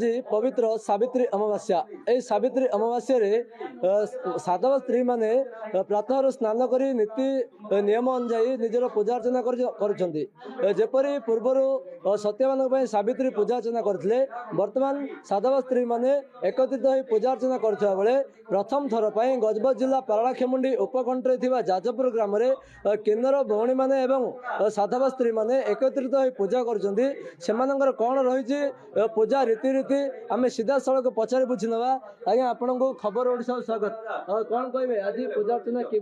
आज पवित्र सावित्री अमावास्या। ए सावित्री अमावास्या साधव स्त्री माने प्रातः स्नान कर नीति नियम अनुजाई निजर पूजा अर्चना करपरी पूर्वर सत्य सावित्री पूजा अर्चना करते वर्तमान साधव स्त्री माने एकत्रित हो पूजा अर्चना करुवा बेले प्रथम थर पर गजपत जिला पारलाखेमुंडी उपकंठे जाजपुर ग्राम किन्नर भौणी माने एवं साधव स्त्री माने एकत्रित हो पूजा कर कौन रही पूजा रीतिरीति आम सीधा सड़क पचारि बुझी ना। आज्ञा आपण को खबर ओडिशा स्वागत। कौन कहे आज पूजा अर्चना कि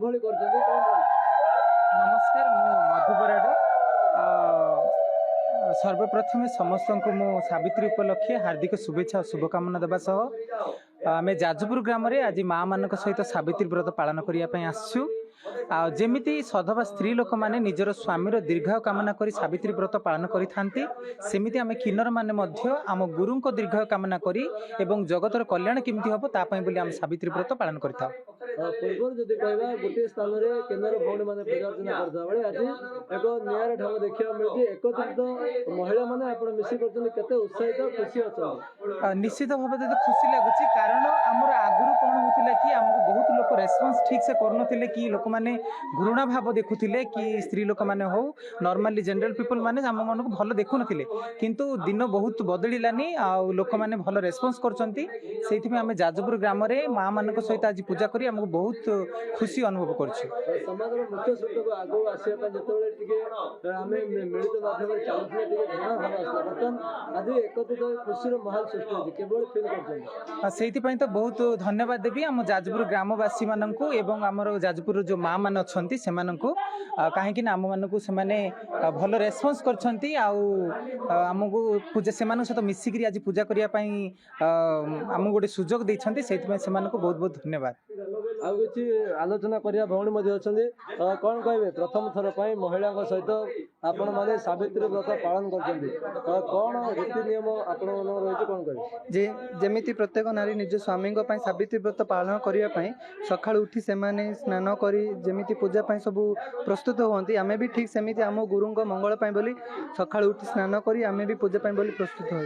नमस्कार मु मधुबराड सर्वप्रथम समस्त को मु सावित्री उपलक्षे हार्दिक शुभेच्छा और शुभकामना देवा सह आम जाजपुर ग्राम आज माँ मान सहित सावित्री व्रत पालन करने आसु। जेमिति सधवा स्त्री लोक माने निजर स्वामीर दीर्घायु कामना करी सावित्री व्रत पालन करिथांती सेमिति आमे किन्नर माने मध्य आम गुरुंक दीर्घायु कामना करी एवं जगतर कल्याण केमिति हबो ता पई बोली आम सावित्री व्रत पालन करिथाउ। पूर्व जदि कहबा गोटे स्थान रे किन्नर भौणी माने पूजा अर्चना करता बेले आज एक नियार ढंग देखिया मिलि एकत्रित महिला माने आपण मिसी करछन केते उत्साहित खुशी अछन। निश्चित भाबे तो खुशी लागुची कारण हमर आगुरु कोन होतिला कि हमको बहुत लोक रेस्पॉन्स ठीक से करनथिले कि लोक माने घृणा भाव देखुथिले कि स्त्री लोक माने हो नॉर्मली जनरल पीपल माने हम मन को भलो देखु नथिले किंतु दिन बहुत बदलिलानी आ लोक माने भलो रेस्पॉन्स करचंती सेथि में हम जाजपुर ग्राम रे मां मान को सहित आज पूजा करी हमको बहुत खुशी अनुभव करछु। समाज रो मुख्य स्रोत को आगो आसे पर जतबेले टिके हमें मिलित माध्यम रे चालुथिले टिके घृणा भाव आसला बर्तन आज एकत्रित खुशी रो माहौल सृष्टि होछि केवल फील करछन सेथि पई तो बहुत धन्यवाद देबी हम जाजपुर ग्रामवासी मानन को एवं हमर जाजपुर जो मां मान अछंती सेमानंकु काहेकि आम मानकु सेमाने भल रेस्पॉन्स करछंती आमको पूजा सेमान सहित मिसिक आज पूजा करिया पई आम गोटे सुजोग दैछंती सेथि पई सेमानकु बहुत बहुत धन्यवाद। आउ किछि आलोचना करिया भौणी मध्ये अछंती कोन कहबे प्रथम थर पई महिला सहित आपण माने सावित्री व्रत पालन करछंती कोन रीति नियम आपण मन रहिछ कोन कहबे जे जेमिति प्रत्येक नारी निज स्वामी को पई सावित्री व्रत पालन करिया पई सकाळ उठी सेमाने स्नान करी जेमिति पूजा पई सब प्रस्तुत होती आमे भी ठीक सेमिति आम गुरुंक मंगल पई बोली सकाळ उठी स्नान करी आमे भी पूजा पई बोली प्रस्तुत हो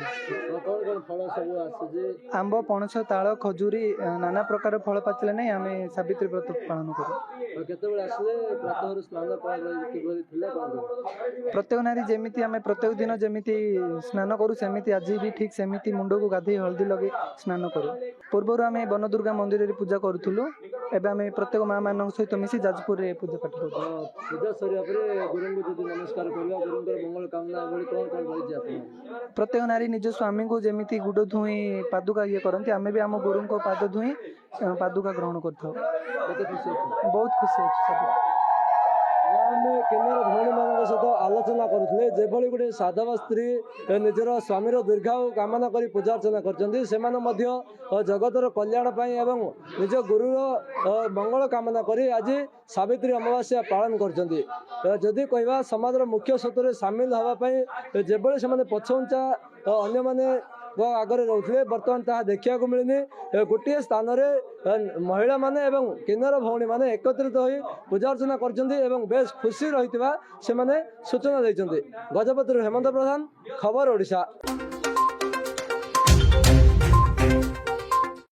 आंब पणस ताଳ खजूरी नाना प्रकार फल पाचिले नहीं आमे सावित्री व्रत पालन करू। केतेबेले आसले प्रातः स्नान किबरि थिला प्रत्येक नारी जेमिति आमे प्रत्येक दिन जेमिति स्नान करू सेमिति आज भी ठीक सेमिति मुंड को गाधे हल्दी लगे स्नान करू। पूर्व आमे वन दुर्गा मंदिर रे पूजा करूथुलु एबे आमे प्रत्येक मां मान सहित मिसी जाजपुर रे पूजा पाठ करू। पूजा सरिया परे गुरुंको जदि नमस्कार करबा गुरुंकर मंगल कामना बोली कोन कोन रहि जाते प्रत्येक नारी निज स्वामी को जेमिति गुड धुई पादुका ये करंती आमे भी आम गुरुंको पाद धुई पादुका ग्रहण करथौ। बहुत खुशी सब किन्नर भौणी मान सहित आलोचना करुले जेभली गोटे साधव स्त्री निजर स्वामीर दीर्घायु कामना करी पूजा अर्चना करछंती सेमान मध्य जगतर कल्याण पाई एवं निज गुरुर मंगल कामना करी आज सावित्री अमावास्या पालन करछंती। जदि कहबा समाज मुख्य स्रोत सामिल हवा पाई जेभली से पछउंचा अन्य माने आगे रोते बर्तमान ताहा देखा मिलनी गोटे स्थान रे महिला माने एवं किन्नर भौणी माने एकत्रित होई पूजा अर्चना करछंती एवं बेस खुशी रहितबा से माने सूचना दैछंती। गजपति हेमंत प्रधान खबर ओडिशा।